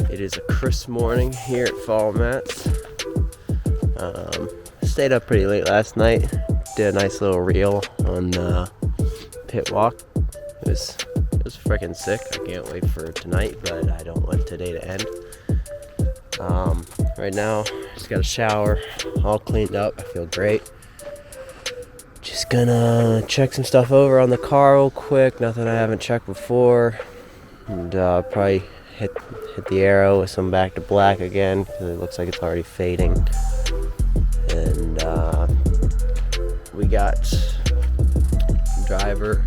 It is a crisp morning here at Fall Mats. Stayed up pretty late last night. Did a nice little reel on the pit walk. It was freaking sick. I can't wait for tonight, but I don't want today to end. Right now, just got a shower, all cleaned up. I feel great. Just gonna check some stuff over on the car real quick. Nothing I haven't checked before, and probably hit the arrow with some back to black again because it looks like it's already fading. And we got driver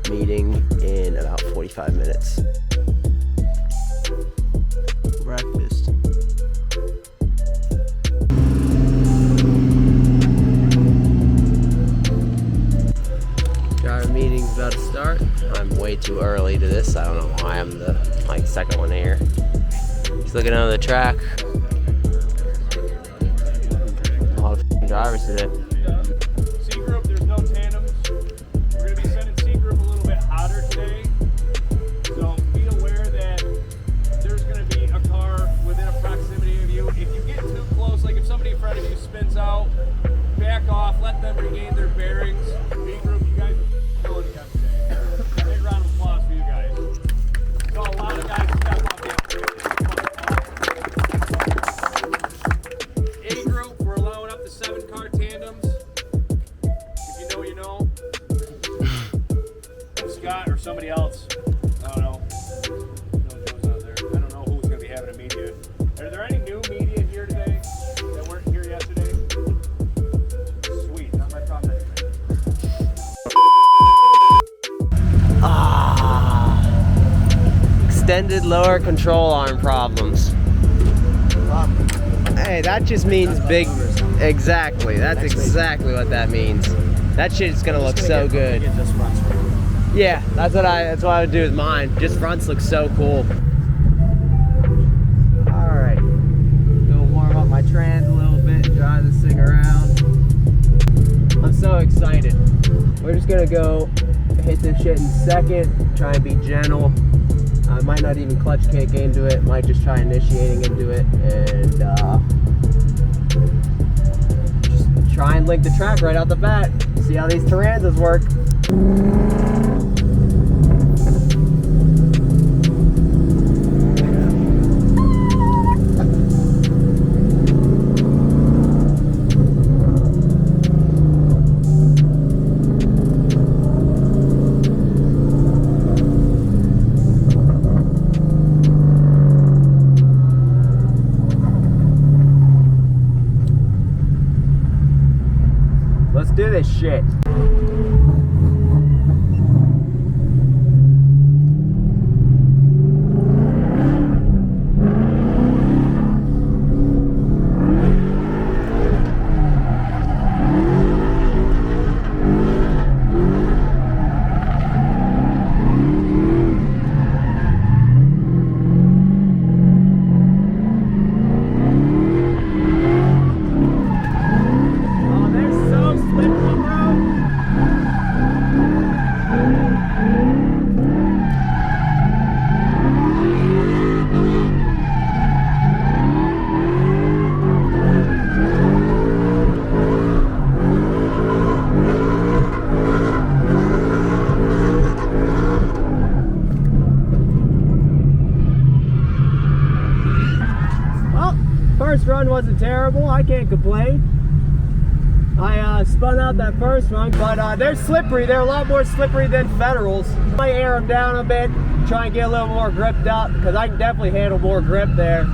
meeting in about 45 minutes. Breakfast. Driver meeting's about to start. I'm way too early to this. I don't know why I'm the second one here. Just looking out of the track. A lot of drivers today. C group, there's no tandems. We're going to be sending C group a little bit hotter today. So be aware that there's going to be a car within a proximity of you. If you get too close, like if somebody in front of you spins out, back off, let them regain their bearings. B group, you guys are killing it yesterday. Big round of applause for you guys. So a lot of guys step up yesterday. A group, we're allowing up to 7-car tandems. If you know, you know. Scott or somebody else. I don't know. What goes on there. I don't know who's going to be having a media. Are there any new media here today that weren't here yesterday? Sweet, not my problem anyway. Extended lower control arm problems. Hey, that just means big. Exactly. That's exactly what that means. That shit's gonna look so good. Yeah, that's what I would do with mine. Just fronts look so cool. All right, go warm up my trans a little bit, drive this thing around. I'm so excited. We're just gonna go hit this shit in second. Try and be gentle. I might not even clutch kick into it. Might just try initiating into it and just try and link the track right out the bat. See how these Taranzas work. Let's do this shit. First run wasn't terrible. I can't complain. I spun out that first run, but they're slippery. They're a lot more slippery than Federals. I air them down a bit, try and get a little more gripped up because I can definitely handle more grip there.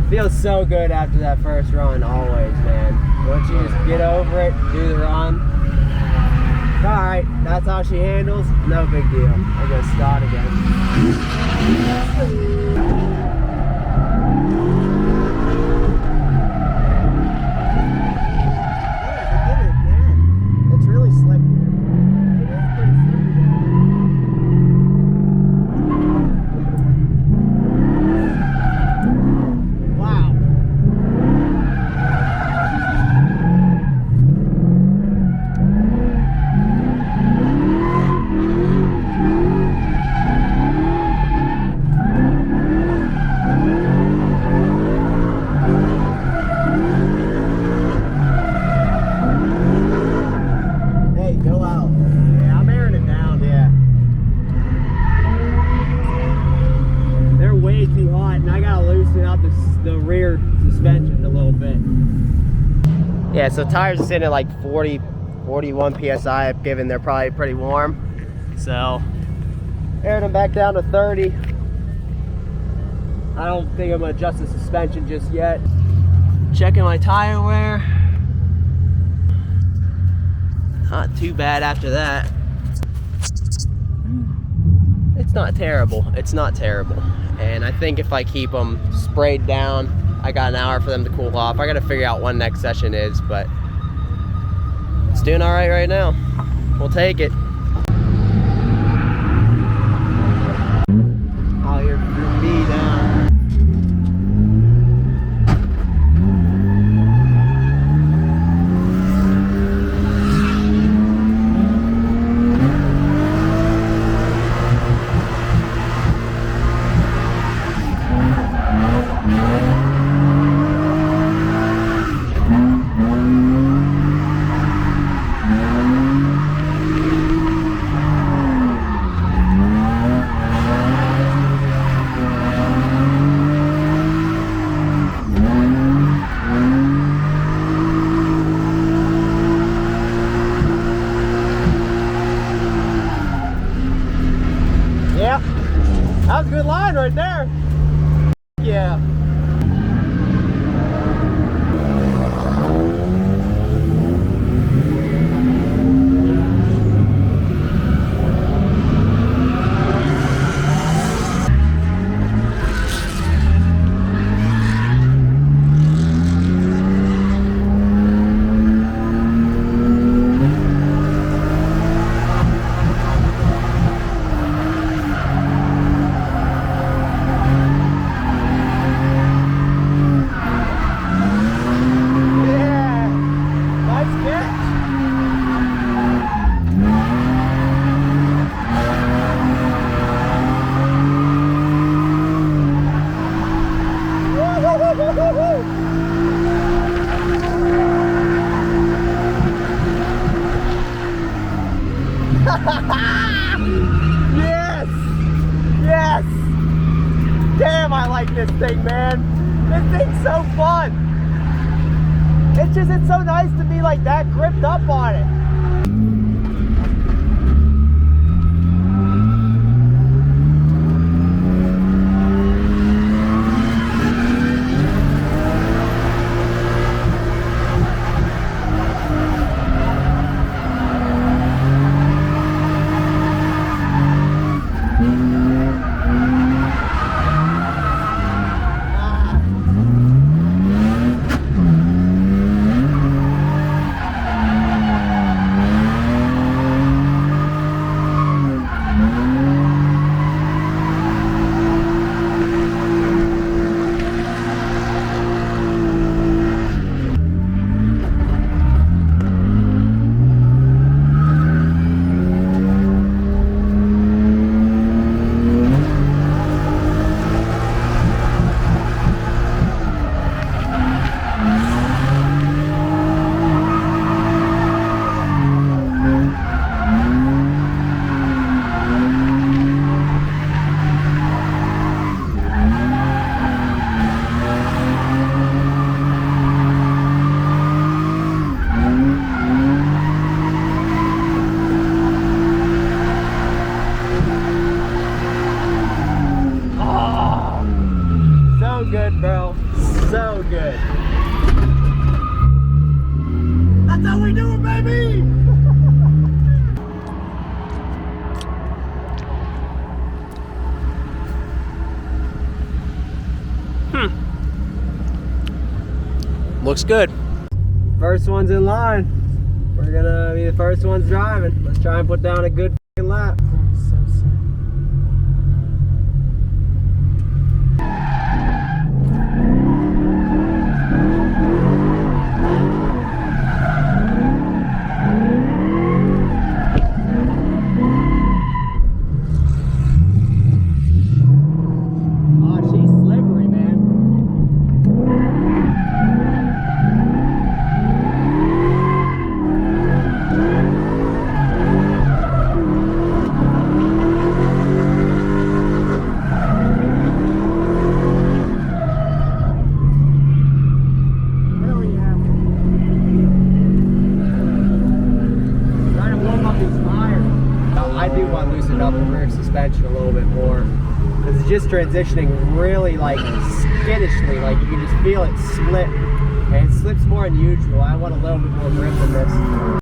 Feels so good after that first run, always, man. Once you just get over it, do the run. All right, that's how she handles. No big deal. I go start again. way too hot, and I gotta loosen up the rear suspension a little bit. Yeah, so tires are sitting at like 40, 41 PSI, given they're probably pretty warm. So, aired them back down to 30. I don't think I'm gonna adjust the suspension just yet. Checking my tire wear. Not too bad after that. It's not terrible. It's not terrible. And I think if I keep them sprayed down, I got an hour for them to cool off. I gotta figure out when next session is, but it's doing all right now. We'll take it. Oh, you're me down. Yeah, that was a good line right there. Yeah. Yes! Yes! Damn, I like this thing, man. This thing's so fun. It's so nice to be like that gripped up on it. Good, bro. So good. That's how we do it, baby! Looks good. First one's in line. We're gonna be the first ones driving. Let's try and put down a good f***ing lap. transitioning really like skittishly, like you can just feel it slip, and it slips more than usual. I want a little bit more grip than this.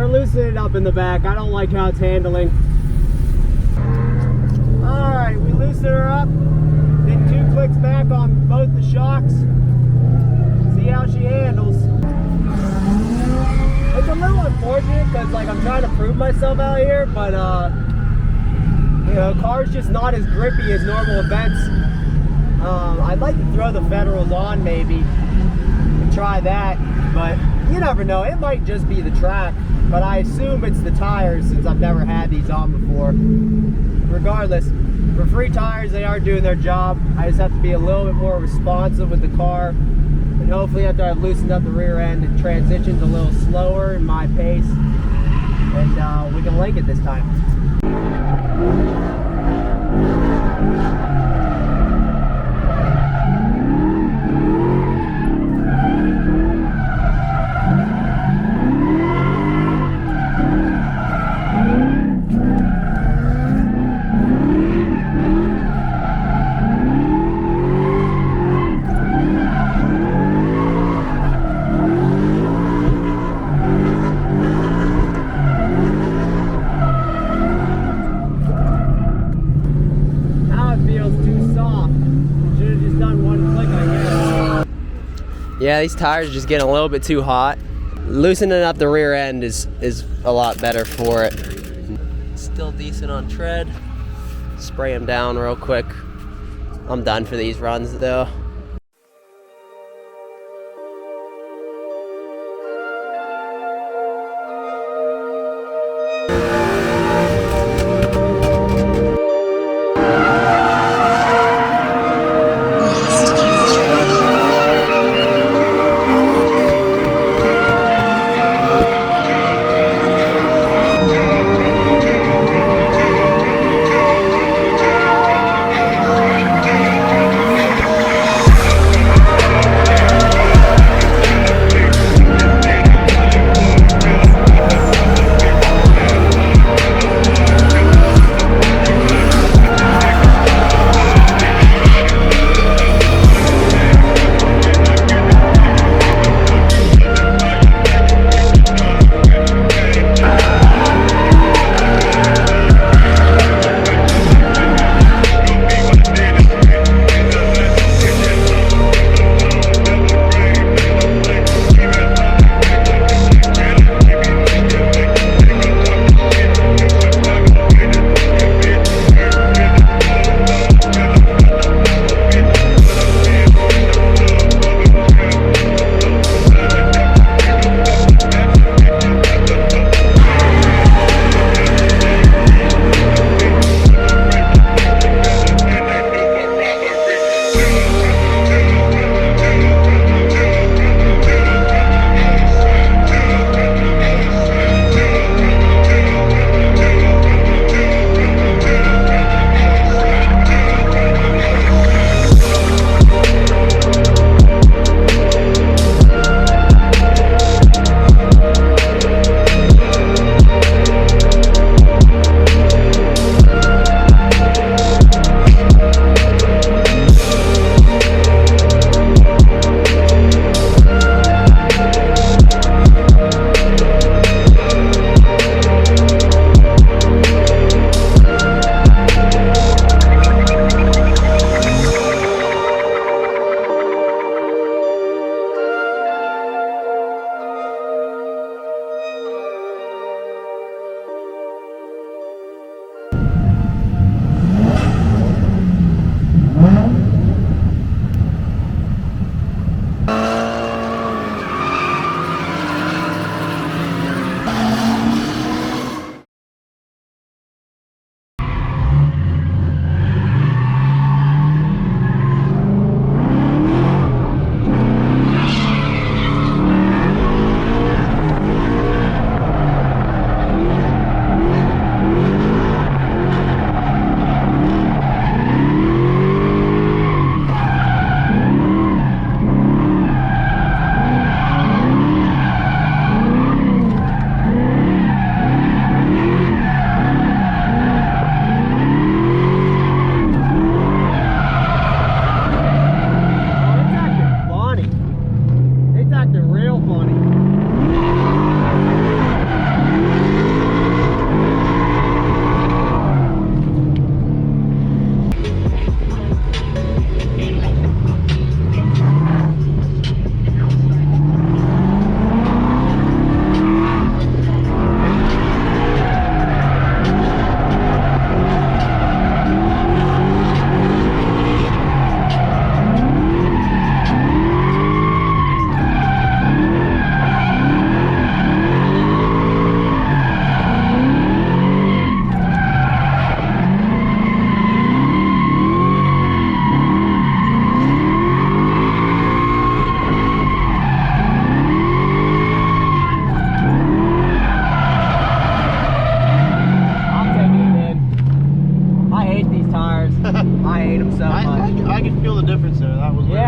Loosen it up in the back. I don't like how it's handling. Alright, we loosen her up. Then 2 clicks back on both the shocks. See how she handles. It's a little unfortunate because like I'm trying to prove myself out here, but you know, car's just not as grippy as normal events. I'd like to throw the Federals on maybe and try that, but you never know. It might just be the track. But I assume it's the tires since I've never had these on before. Regardless, for free tires, they are doing their job. I just have to be a little bit more responsive with the car. And hopefully after I've loosened up the rear end, it transitions a little slower in my pace. And we can link it this time. Yeah, these tires are just getting a little bit too hot. Loosening up the rear end is a lot better for it. Still decent on tread. Spray them down real quick. I'm done for these runs though.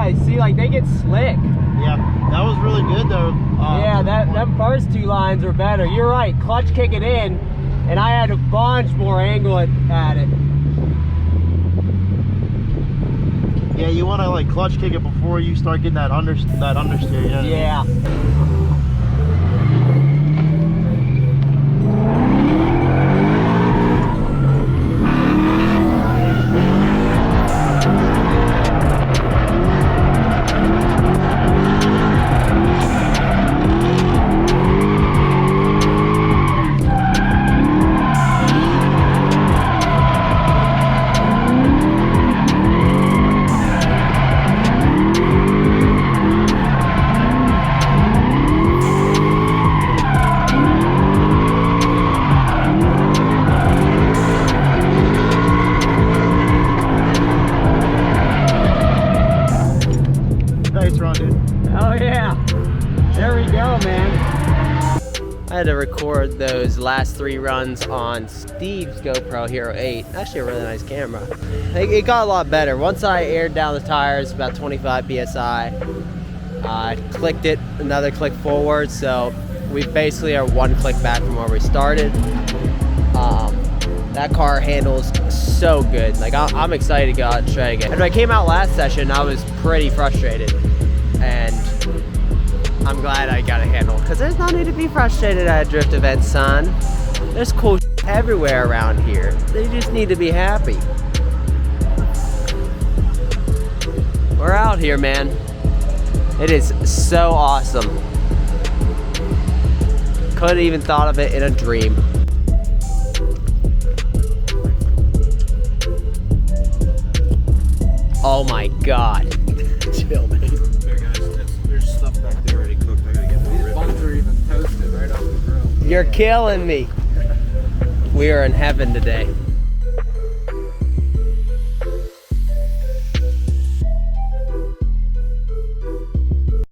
Yeah, see, like they get slick. Yeah, that was really good though. Yeah, them first two lines were better. You're right, clutch kick it in, and I had a bunch more angle at it. Yeah, you want to like clutch kick it before you start getting that understeer. Yeah. Yeah. Nice run, dude. Oh yeah. There we go, man. I had to record those last 3 runs on Steve's GoPro Hero 8. Actually a really nice camera. It got a lot better. Once I aired down the tires, about 25 PSI, I clicked it, another click forward, so we basically are 1 click back from where we started. That car handles so good. Like I'm excited to go out and try again. And when I came out last session, I was pretty frustrated, and I'm glad I got a handle, because there's no need to be frustrated at a drift event, son. There's cool everywhere around here. They just need to be happy. We're out here, man. It is so awesome. Couldn't even thought of it in a dream. Oh my God. Chill, man. Here, guys, there's stuff back there already cooked. I gotta get more. These buns are even toasted right off the grill. You're killing me. We are in heaven today.